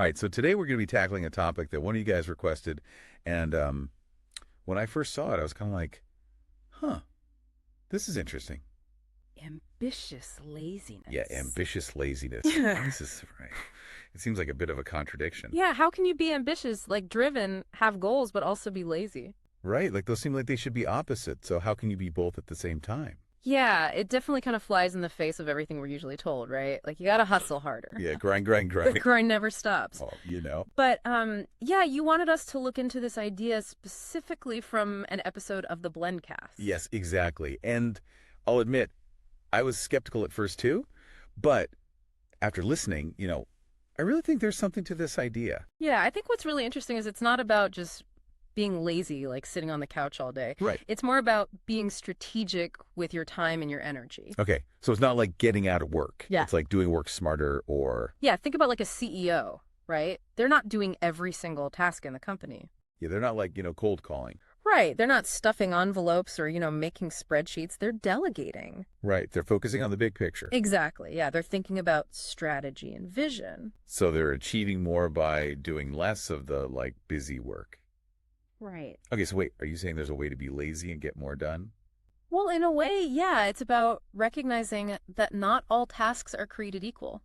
All right, so today we're going to be tackling a topic that one of you guys requested, and when I first saw it, I was kind of like, huh, this is interesting. Ambitious Yeah, laziness. ambitious laziness. This is right. It seems like a bit of a contradiction. Yeah, how can you be ambitious, like driven, have goals, but also be lazy? Right, like those seem like they should be opposite, so how can you be both at the same time? Yeah, it definitely kind of flies in the face of everything we're usually told, right? Like you gotta hustle harder. Yeah, grind, grind, The grind. grind never stops. Oh, you know. But yeah, you wanted us to look into this idea specifically from an episode of the Blendcast. Yes, exactly. And I'll admit, I was skeptical at first too, but after listening, I really think there's something to this idea. Yeah, I think what's really interesting is it's not about just being lazy, like sitting on the couch all day. Right. It's more about being strategic with your time and your energy. Okay, so it's not like getting out of work. Yeah. It's like doing work smarter or, Yeah, think about like a CEO, right? They're not doing every single task in the company. yeah, they're not like, cold calling. Right. They're not stuffing envelopes or, making spreadsheets. They're delegating. Right, they're focusing on the big picture. Exactly. Yeah, they're thinking about strategy and vision. So they're achieving more by doing less of the like busy work. Right. Okay, so wait, are you saying there's a way to be lazy and get more done? Well, in a way, yeah, it's about recognizing that not all tasks are created equal.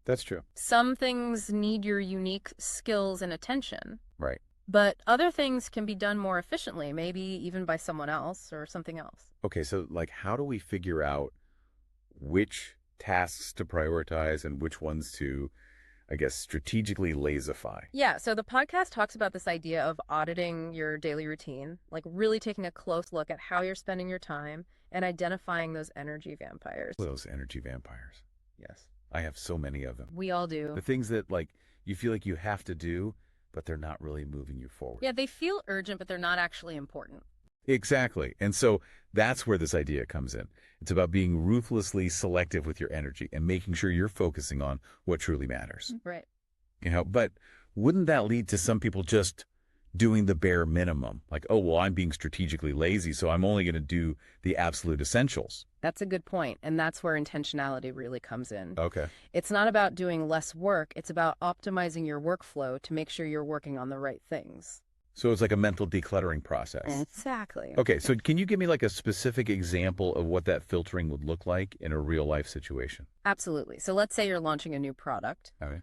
That's true. Some things need your unique skills and attention, Right. but other things can be done more efficiently, maybe even by someone else or something else. Okay, so like how do we figure out which tasks to prioritize and which ones to, I guess, strategically lazify? Yeah, so the podcast talks about this idea of auditing your daily routine, like really taking a close look at how you're spending your time and identifying those energy vampires. Those energy vampires. Yes. I have so many of them. We all do. The things that like you feel like you have to do, but they're not really moving you forward. Yeah, they feel urgent, but they're not actually important. Exactly. And so that's where this idea comes in. It's about being ruthlessly selective with your energy and making sure you're focusing on what truly matters. Right. But wouldn't that lead to some people just doing the bare minimum? Like, oh, well, I'm being strategically lazy, so I'm only going to do the absolute essentials. That's a good point, and that's where intentionality really comes in. Okay. It's not about doing less work, it's about optimizing your workflow to make sure you're working on the right things. So it's like a mental decluttering process. Exactly. Okay, so can you give me like a specific example of what that filtering would look like in a real life situation? Absolutely. So let's say you're launching a new product. Okay.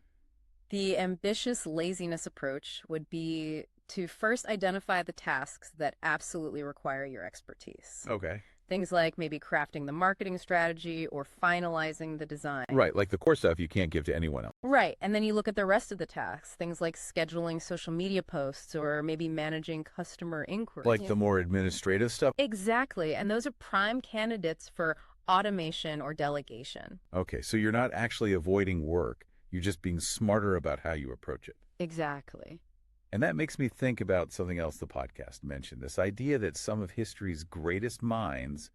The ambitious laziness approach would be to first identify the tasks that absolutely require your expertise. Okay. Things like maybe crafting the marketing strategy or finalizing the design. Right, like the core stuff you can't give to anyone else. Right. And then you look at the rest of the tasks, things like scheduling social media posts or maybe managing customer inquiries. Like the more administrative stuff? Exactly. And those are prime candidates for automation or delegation. Okay, so you're not actually avoiding work. You're just being smarter about how you approach it. Exactly. And that makes me think about something else the podcast mentioned, this idea that some of history's greatest minds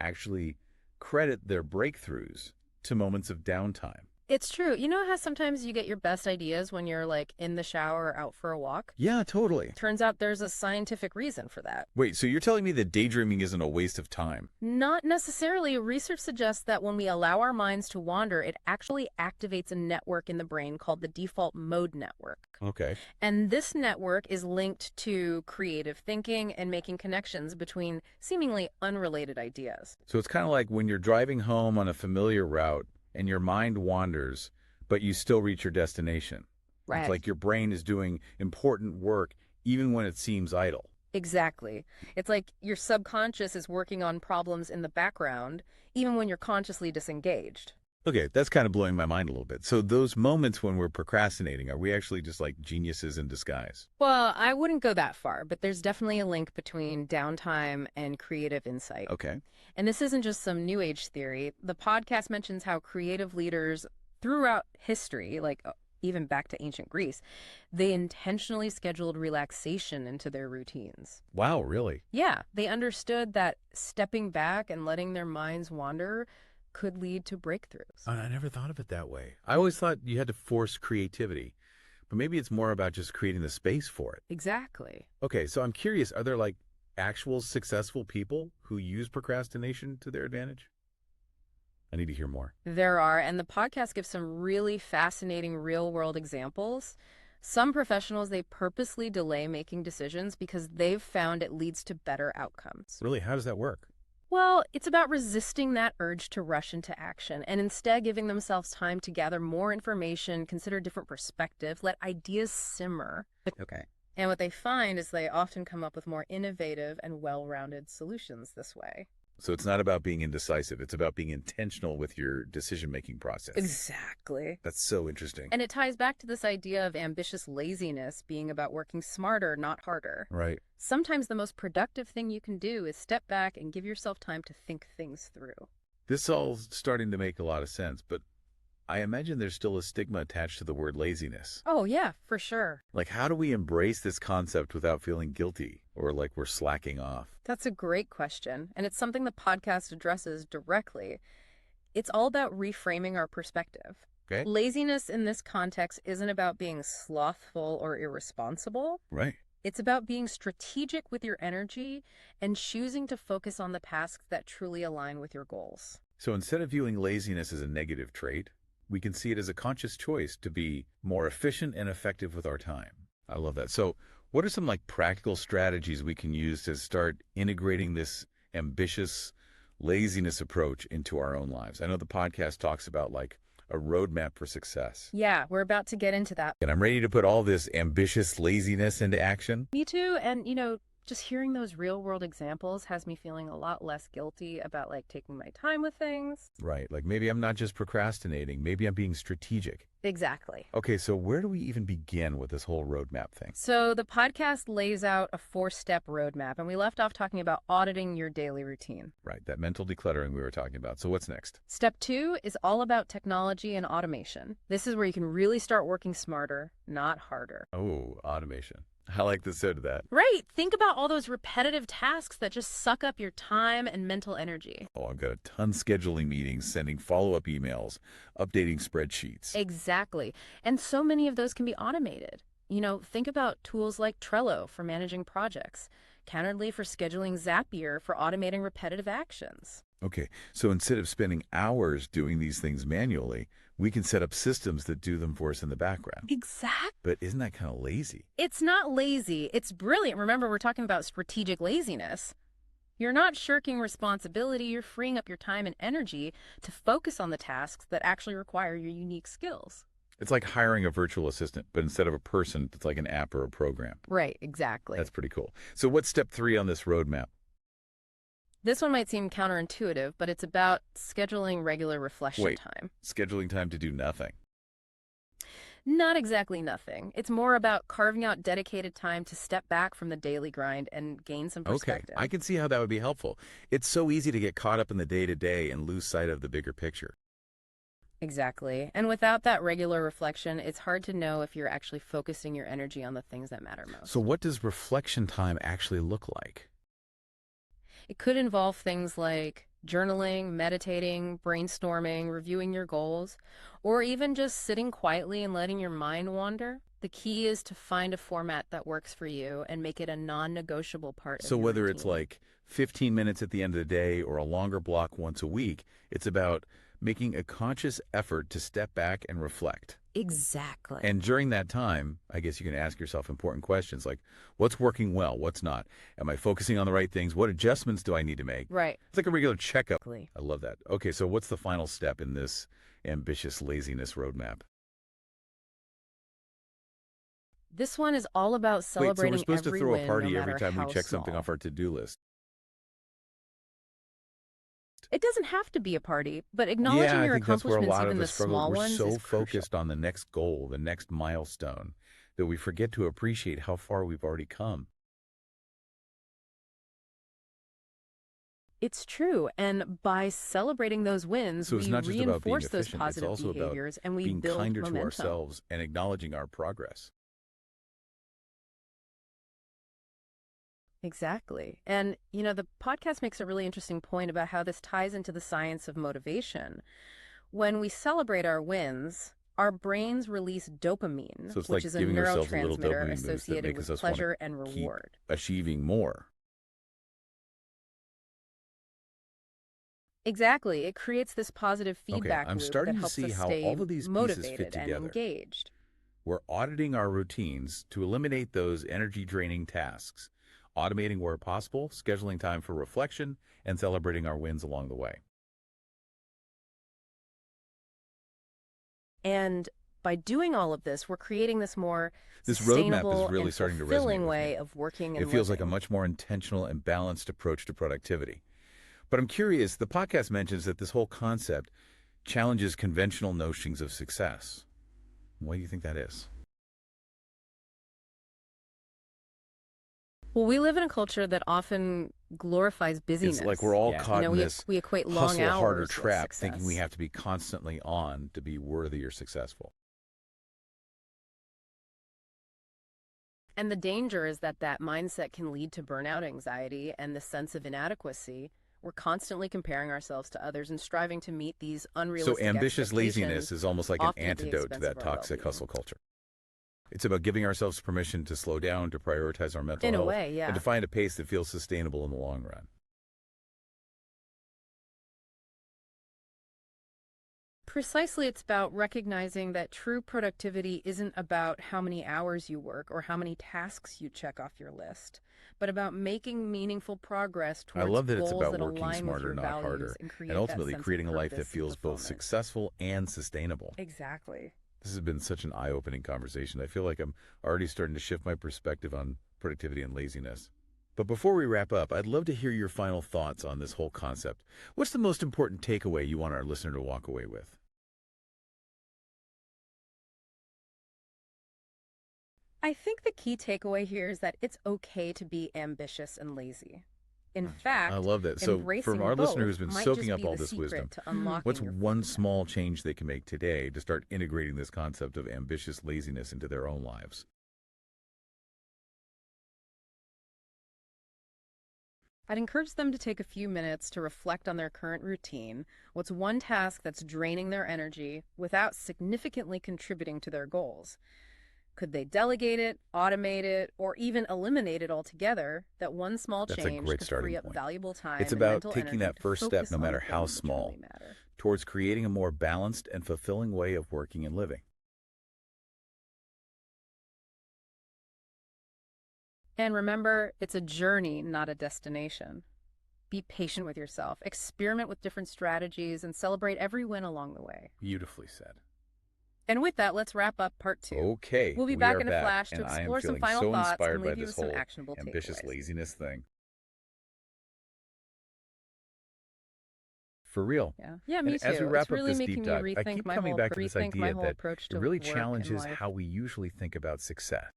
actually credit their breakthroughs to moments of downtime. It's true. You know how sometimes you get your best ideas when you're like in the shower or out for a walk? Yeah, totally. Turns out there's a scientific reason for that. Wait, so you're telling me that daydreaming isn't a waste of time? Not necessarily. Research suggests that when we allow our minds to wander, it actually activates a network in the brain called the default mode network. Okay. And this network is linked to creative thinking and making connections between seemingly unrelated ideas. So it's kind of like when you're driving home on a familiar route and your mind wanders, but you still reach your destination. Right. It's like your brain is doing important work even when it seems idle. Exactly. It's like your subconscious is working on problems in the background, even when you're consciously disengaged. Okay, that's kind of blowing my mind a little bit. So those moments when we're procrastinating, are we actually just like geniuses in disguise? Well, I wouldn't go that far, but there's definitely a link between downtime and creative insight. Okay. And this isn't just some new age theory. The podcast mentions how creative leaders throughout history, like even back to ancient Greece, they intentionally scheduled relaxation into their routines. Wow, really? Yeah, they understood that stepping back and letting their minds wander could lead to breakthroughs. I never thought of it that way. I always thought you had to force creativity, but maybe it's more about just creating the space for it. Exactly. Okay, so I'm curious, are there like actual successful people who use procrastination to their advantage? I need to hear more. There are, and the podcast gives some really fascinating real-world examples. Some professionals, they purposely delay making decisions because they've found it leads to better outcomes. Really, how does that work? Well, it's about resisting that urge to rush into action and instead giving themselves time to gather more information, consider different perspectives, let ideas simmer. Okay. And what they find is they often come up with more innovative and well-rounded solutions this way. So it's not about being indecisive. It's about being intentional with your decision-making process. Exactly. That's so interesting. And it ties back to this idea of ambitious laziness being about working smarter, not harder. Right. Sometimes the most productive thing you can do is step back and give yourself time to think things through. This all's starting to make a lot of sense, but I imagine there's still a stigma attached to the word laziness. Oh, yeah, for sure. Like, how do we embrace this concept without feeling guilty or like we're slacking off? That's a great question, and it's something the podcast addresses directly. It's all about reframing our perspective. Okay. Laziness in this context isn't about being slothful or irresponsible. Right. It's about being strategic with your energy and choosing to focus on the tasks that truly align with your goals. So instead of viewing laziness as a negative trait, we can see it as a conscious choice to be more efficient and effective with our time. I love that. So what are some like practical strategies we can use to start integrating this ambitious laziness approach into our own lives? I know the podcast talks about like a roadmap for success. Yeah, we're about to get into that. And I'm ready to put all this ambitious laziness into action. Me too. And, just hearing those real world examples has me feeling a lot less guilty about like taking my time with things. Right. Like maybe I'm not just procrastinating. Maybe I'm being strategic. Exactly. Okay, so where do we even begin with this whole roadmap thing? So the podcast lays out a 4-step roadmap, and we left off talking about auditing your daily routine. Right, that mental decluttering we were talking about. So what's next? Step 2 is all about technology and automation. This is where you can really start working smarter, not harder. Oh, automation. I like the sound of that. Right. Think about all those repetitive tasks that just suck up your time and mental energy. Oh, I've got a ton scheduling meetings, sending follow-up emails, updating spreadsheets. Exactly. And so many of those can be automated. Think about tools like Trello for managing projects, Calendly for scheduling, Zapier for automating repetitive actions. Okay, so instead of spending hours doing these things manually, we can set up systems that do them for us in the background. Exactly. But isn't that kind of lazy? It's not lazy. It's brilliant. Remember, we're talking about strategic laziness. You're not shirking responsibility. You're freeing up your time and energy to focus on the tasks that actually require your unique skills. It's like hiring a virtual assistant, but instead of a person, it's like an app or a program. Right, exactly. That's pretty cool. So what's step 3 on this roadmap? This one might seem counterintuitive, but it's about scheduling regular reflection time. Scheduling time to do nothing. Not exactly nothing. It's more about carving out dedicated time to step back from the daily grind and gain some perspective. Okay, I can see how that would be helpful. It's so easy to get caught up in the day-to-day and lose sight of the bigger picture. Exactly. And without that regular reflection, it's hard to know if you're actually focusing your energy on the things that matter most. So what does reflection time actually look like? It could involve things like journaling, meditating, brainstorming, reviewing your goals, or even just sitting quietly and letting your mind wander. The key is to find a format that works for you and make it a non-negotiable part of So your whether routine. it's like 15 minutes at the end of the day or a longer block once a week, it's about making a conscious effort to step back and reflect. Exactly. And during that time, I guess you can ask yourself important questions like, what's working well? What's not? Am I focusing on the right things? What adjustments do I need to make? Right. It's like a regular checkup. Exactly. I love that. Okay, so what's the final step in this ambitious laziness roadmap? This one is all about celebrating Wait, so we're supposed to every throw a win, party no every matter time we how check something small. off our to-do list? It doesn't have to be a party, but acknowledging I your think that's where a accomplishments, lot even of the us struggle. small We're ones, so is focused crucial. on the next goal, the next milestone, that we forget to appreciate how far we've already come. It's true, and by celebrating those wins, So it's we not just about being reinforce those efficient, it's positive also about behaviors and we being build kinder to momentum. ourselves and acknowledging our progress. Exactly. And, the podcast makes a really interesting point about how this ties into the science of motivation. When we celebrate our wins, our brains release dopamine, So it's which like is a giving ourselves a little neurotransmitter dopamine boost that associated makes with us want to pleasure and keep reward. achieving more. Exactly. It creates this positive Okay, feedback I'm loop that starting to helps see us how stay all of these pieces fit motivated and together. engaged. We're auditing our routines to eliminate those energy-draining tasks, automating where possible, scheduling time for reflection, and celebrating our wins along the way. And by doing all of this, we're creating this more This roadmap is sustainable really and starting to resonate fulfilling with way me. of working It and feels like a living. much more intentional and balanced approach to productivity. But I'm curious, the podcast mentions that this whole concept challenges conventional notions of success. Why do you think that is? Well, we live in a culture that often glorifies It's like we're busyness. all Yeah. You caught know, in this we equate long hustle harder hours with trap, thinking we success. have to be constantly on to be worthy or successful. And the danger is that that mindset can lead to burnout anxiety and the sense of inadequacy. We're constantly comparing ourselves to others and striving to meet these So unrealistic ambitious laziness expectations, is almost like an often at the antidote to expense of that our toxic well-being. hustle culture. It's about giving ourselves permission to slow down, to prioritize our mental In a health, way, and to yeah. find a pace that feels sustainable in the long run. Precisely, it's about recognizing that true productivity isn't about how many hours you work or how many tasks you check off your list, but about making meaningful progress I towards love that it's goals about that working align with smarter, your not values harder, and and create that ultimately sense of creating a life that purpose and feels both fulfillment. successful and sustainable. Exactly. This has been such an eye-opening conversation. I feel like I'm already starting to shift my perspective on productivity and laziness. But before we wrap up, I'd love to hear your final thoughts on this whole concept. What's the most important takeaway you want our listener to walk away with? I think the key takeaway here is that it's okay to be ambitious and lazy. In I fact, love that. So, from embracing our listener both who's been might soaking just up be all the this secret wisdom, to what's unlocking your one fulfillment. small change they can make today to start integrating this concept of ambitious laziness into their own lives? I'd encourage them to take a few minutes to reflect on their current routine. What's one task that's draining their energy without significantly contributing to their goals? Could they delegate it, automate it, or even eliminate it altogether? That one small That's a change great could free starting up point. valuable It's time and about mental taking energy that to first step, focus no on the matter how things that truly small, matter. towards creating a more balanced and fulfilling way of working and living. And remember, it's a journey, not a destination. Be patient with yourself, experiment with different strategies, and celebrate every win along the way. Beautifully said. And with that, let's wrap up part 2. Okay, We'll be we back are in a back, flash to and I am explore some feeling final so thoughts and inspired by leave you this with some whole actionable ambitious takeaways. laziness thing. For real. Yeah, And me as we too. It's wrap up really this deep making me dive, I keep coming back to this rethink my idea whole that approach it to really work and challenges life. how we usually think about success.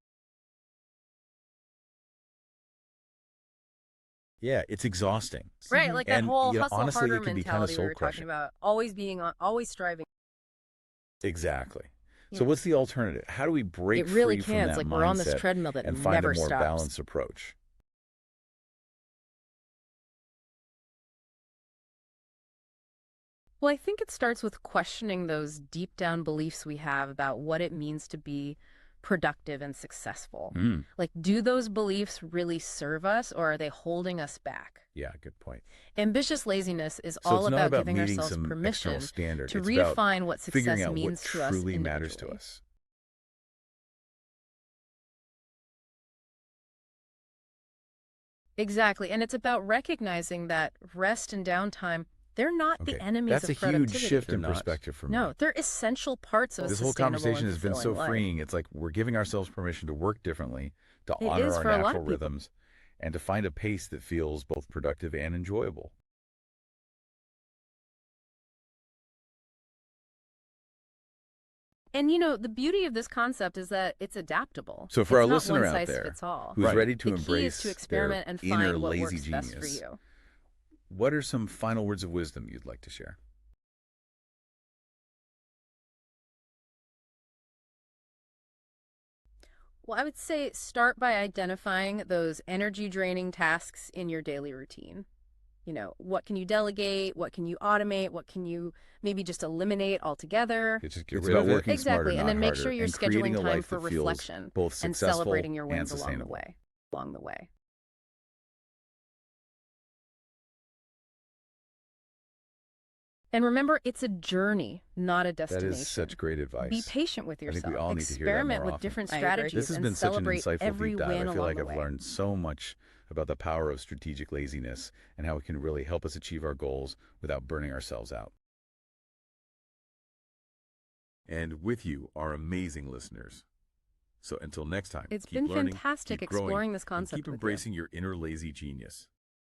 Yeah, it's exhausting. Right, like that And, whole hustle honestly, harder it can be kind of mentality we soul were talking crushing. about, always being on, always striving. Exactly. So Yeah. what's the alternative? How do we break It really free from can. It's that like we're on this mindset treadmill that and find a never more stops. balanced approach? Well, I think it starts with questioning those deep down beliefs we have about what it means to be productive and successful. Mm, Like, do those beliefs really serve us or are they holding us back? yeah, good point. Ambitious laziness is So all it's not about about giving meeting ourselves some external permission standard. to It's about redefine what figuring success out what means to us truly matters to individually. us. Exactly. And it's about recognizing that rest and downtime, they're not the Okay, enemies that's a of huge productivity. shift They're in not. perspective for No, me. they're essential parts of a This whole sustainable conversation and has been so fulfilling life. freeing. It's like we're giving ourselves permission to work differently, to It honor is our for a lot natural of people. rhythms, and to find a pace that feels both productive and enjoyable. And the beauty of this concept is that it's adaptable. So for It's our not listener one out size there fits all. who's Right. ready to The key is to embrace their experiment and inner find what lazy works best for genius, you. what are some final words of wisdom you'd like to share? Well, I would say start by identifying those energy draining tasks in your daily routine. What can you delegate? What can you automate? What can you maybe just eliminate altogether? It's just get It's rid about of it working smarter, Exactly. And not then make sure harder, you're and creating scheduling a time life for that feels reflection both and successful celebrating your and wins along the sustainable. way. Along the way. And remember, it's a journey, not a That destination. is such great advice. Be patient with I think yourself. we all need to hear that Experiment more with often. different I agree. strategies This has and been such an celebrate insightful every deep dive. win I feel along like the I've way. learned so much about the power of strategic laziness and how it can really help us achieve our goals without burning ourselves out. And with you, our amazing listeners. So until next time, It's keep been learning, fantastic keep growing, exploring this and concept keep with you. embracing your inner lazy genius.